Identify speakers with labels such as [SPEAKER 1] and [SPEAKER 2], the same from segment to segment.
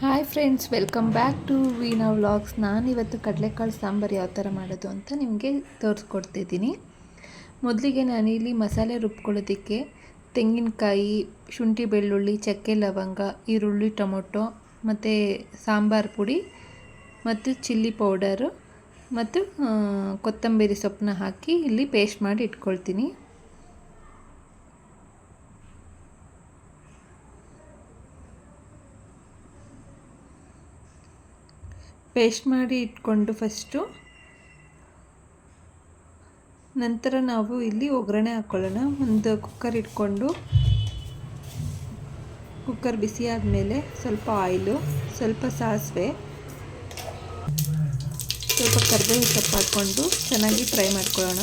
[SPEAKER 1] Hi friends, welcome back to Veena vlogs. ನಾನಿವತ್ತು ಕಡಲೆಕಾಳು ಸಾಂಬಾರು ಯಾವ ಥರ ಮಾಡೋದು ಅಂತ ನಿಮಗೆ ತೋರಿಸ್ಕೊಡ್ತಿದ್ದೀನಿ. ಮೊದಲಿಗೆ ನಾನಿಲ್ಲಿ ಮಸಾಲೆ ರುಬ್ಕೊಳ್ಳೋದಕ್ಕೆ ತೆಂಗಿನಕಾಯಿ, ಶುಂಠಿ ಬೆಳ್ಳುಳ್ಳಿ, ಚಕ್ಕೆ ಲವಂಗ, ಈರುಳ್ಳಿ, ಟೊಮೊಟೊ ಮತ್ತು ಸಾಂಬಾರು ಪುಡಿ ಮತ್ತು ಚಿಲ್ಲಿ ಪೌಡರು ಮತ್ತು ಕೊತ್ತಂಬರಿ ಸೊಪ್ಪನ್ನ ಹಾಕಿ ಇಲ್ಲಿ ಪೇಸ್ಟ್ ಮಾಡಿ ಇಟ್ಕೊಳ್ತೀನಿ. ಪೇಸ್ಟ್ ಮಾಡಿ ಇಟ್ಕೊಂಡು ಫಸ್ಟು ನಂತರ ನಾವು ಇಲ್ಲಿ ಒಗ್ಗರಣೆ ಹಾಕ್ಕೊಳ್ಳೋಣ. ಒಂದು ಕುಕ್ಕರ್ ಇಟ್ಕೊಂಡು ಕುಕ್ಕರ್ ಬಿಸಿ ಆದಮೇಲೆ ಸ್ವಲ್ಪ ಆಯಿಲು, ಸ್ವಲ್ಪ ಸಾಸಿವೆ, ಸ್ವಲ್ಪ ಕರಿಬೇವು ಸೊಪ್ಪು ಹಾಕ್ಕೊಂಡು ಚೆನ್ನಾಗಿ ಫ್ರೈ ಮಾಡ್ಕೊಳ್ಳೋಣ.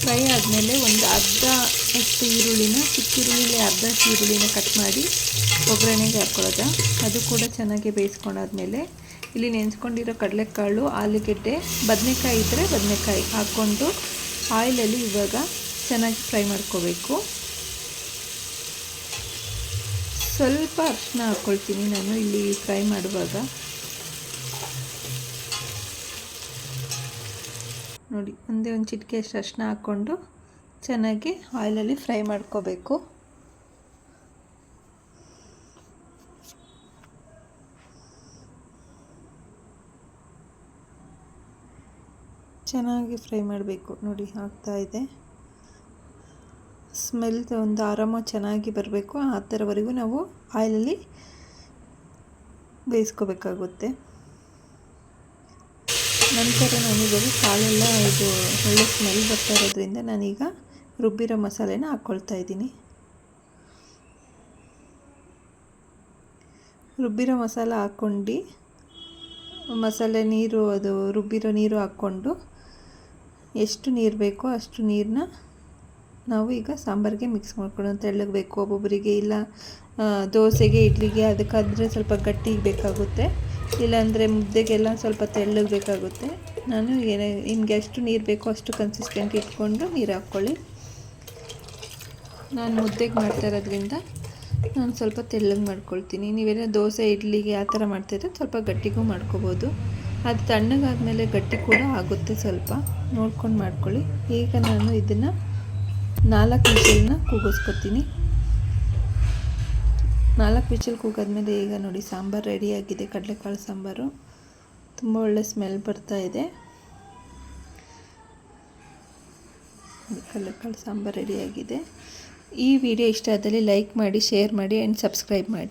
[SPEAKER 1] ಫ್ರೈ ಆದಮೇಲೆ ಒಂದು ಅರ್ಧ ಅಷ್ಟು ಈರುಳ್ಳಿನ, ಚಿಕ್ಕ ಈರುಳ್ಳಿಲಿ ಅರ್ಧ ಈರುಳ್ಳಿನ ಕಟ್ ಮಾಡಿ ಒಗ್ಗರಣೆಗೆ ಹಾಕ್ಕೊಳ್ಳೋದು. ಅದು ಕೂಡ ಚೆನ್ನಾಗಿ ಬೇಯಿಸ್ಕೊಂಡಾದ್ಮೇಲೆ ಇಲ್ಲಿ ನೆನೆಸ್ಕೊಂಡಿರೋ ಕಡಲೆಕಾಳು, ಆಲೂಗೆಡ್ಡೆ, ಬದನೆಕಾಯಿ ಇದ್ದರೆ ಬದನೆಕಾಯಿ ಹಾಕ್ಕೊಂಡು ಆಯಿಲಲ್ಲಿ ಇವಾಗ ಚೆನ್ನಾಗಿ ಫ್ರೈ ಮಾಡ್ಕೋಬೇಕು. ಸ್ವಲ್ಪ ಅರಿಶಿನ ಹಾಕ್ಕೊಳ್ತೀನಿ ನಾನು ಇಲ್ಲಿ ಫ್ರೈ ಮಾಡುವಾಗ. ನೋಡಿ, ಒಂದೇ ಒಂದು ಚಿಟಿಕೆ ಅಷ್ಟು ಅರಿಶಿನ ಹಾಕ್ಕೊಂಡು ಚೆನ್ನಾಗಿ ಆಯಿಲಲ್ಲಿ ಫ್ರೈ ಮಾಡ್ಕೋಬೇಕು. ಚೆನ್ನಾಗಿ ಫ್ರೈ ಮಾಡಬೇಕು. ನೋಡಿ, ಆಗ್ತಾ ಇದೆ. ಸ್ಮೆಲ್ ಒಂದು ಆರಾಮ ಚೆನ್ನಾಗಿ ಬರಬೇಕು. ಆ ಥರವರೆಗೂ ನಾವು ಆಯಿಲಲ್ಲಿ ಬೇಯಿಸ್ಕೋಬೇಕಾಗುತ್ತೆ. ನಂತರ ನಾನಿವಾಗ ಕಾಳೆಲ್ಲ ಇದು ಒಳ್ಳೆ ಸ್ಮೆಲ್ ಬರ್ತಾ ಇರೋದ್ರಿಂದ ನಾನೀಗ ರುಬ್ಬಿರೋ ಮಸಾಲೆನ ಹಾಕ್ಕೊಳ್ತಾ ಇದ್ದೀನಿ. ರುಬ್ಬಿರೋ ಮಸಾಲೆ ಹಾಕ್ಕೊಂಡು ಮಸಾಲೆ ನೀರು, ಅದು ರುಬ್ಬಿರೋ ನೀರು ಹಾಕ್ಕೊಂಡು ಎಷ್ಟು ನೀರು ಬೇಕೋ ಅಷ್ಟು ನೀರನ್ನ ನಾವು ಈಗ ಸಾಂಬಾರಿಗೆ ಮಿಕ್ಸ್ ಮಾಡ್ಕೊಂಡು ತೆಳ್ಳಗೆ ಬೇಕು. ಒಬ್ಬೊಬ್ಬರಿಗೆ ಇಲ್ಲ ದೋಸೆಗೆ, ಇಡ್ಲಿಗೆ ಅದಕ್ಕಾದರೆ ಸ್ವಲ್ಪ ಗಟ್ಟಿಗೆ ಬೇಕಾಗುತ್ತೆ, ಇಲ್ಲಾಂದರೆ ಮುದ್ದೆಗೆಲ್ಲ ಸ್ವಲ್ಪ ತೆಳ್ಳಗೆ ಬೇಕಾಗುತ್ತೆ. ನಾನು ನಿಮಗೆ ಎಷ್ಟು ನೀರು ಬೇಕೋ ಅಷ್ಟು ಕನ್ಸಿಸ್ಟೆಂಟ್ ಇಟ್ಕೊಂಡು ನೀರು ಹಾಕ್ಕೊಳ್ಳಿ. ನಾನು ಮುದ್ದೆಗೆ ಮಾಡ್ತಾ ಇರೋದ್ರಿಂದ ನಾನು ಸ್ವಲ್ಪ ತೆಳ್ಳಗೆ ಮಾಡ್ಕೊಳ್ತೀನಿ. ನೀವೆಲ್ಲ ದೋಸೆ, ಇಡ್ಲಿಗೆ ಆ ಥರ ಮಾಡ್ತಾಯಿದ್ರೆ ಸ್ವಲ್ಪ ಗಟ್ಟಿಗೂ ಮಾಡ್ಕೋಬೋದು. ಅದು ತಣ್ಣಗಾದ್ಮೇಲೆ ಗಟ್ಟಿ ಕೂಡ ಆಗುತ್ತೆ, ಸ್ವಲ್ಪ ನೋಡ್ಕೊಂಡು ಮಾಡ್ಕೊಳ್ಳಿ. ಈಗ ನಾನು ಇದನ್ನು 4 ವಿಷಲ್ನ ಕೂಗಿಸ್ಕೊತೀನಿ. 4 ವಿಷಲ್ ಕೂಗಾದ್ಮೇಲೆ ಈಗ ನೋಡಿ ಸಾಂಬಾರು ರೆಡಿಯಾಗಿದೆ. ಕಡಲೆಕಾಳು ಸಾಂಬಾರು ತುಂಬ ಒಳ್ಳೆ ಸ್ಮೆಲ್ ಬರ್ತಾ ಇದೆ. ಕಡಲೆಕಾಳು ಸಾಂಬಾರು ರೆಡಿಯಾಗಿದೆ. ಈ ವಿಡಿಯೋ ಇಷ್ಟ ಆದಲ್ಲಿ ಲೈಕ್ ಮಾಡಿ, ಶೇರ್ ಮಾಡಿ ಆ್ಯಂಡ್ ಸಬ್ಸ್ಕ್ರೈಬ್ ಮಾಡಿ.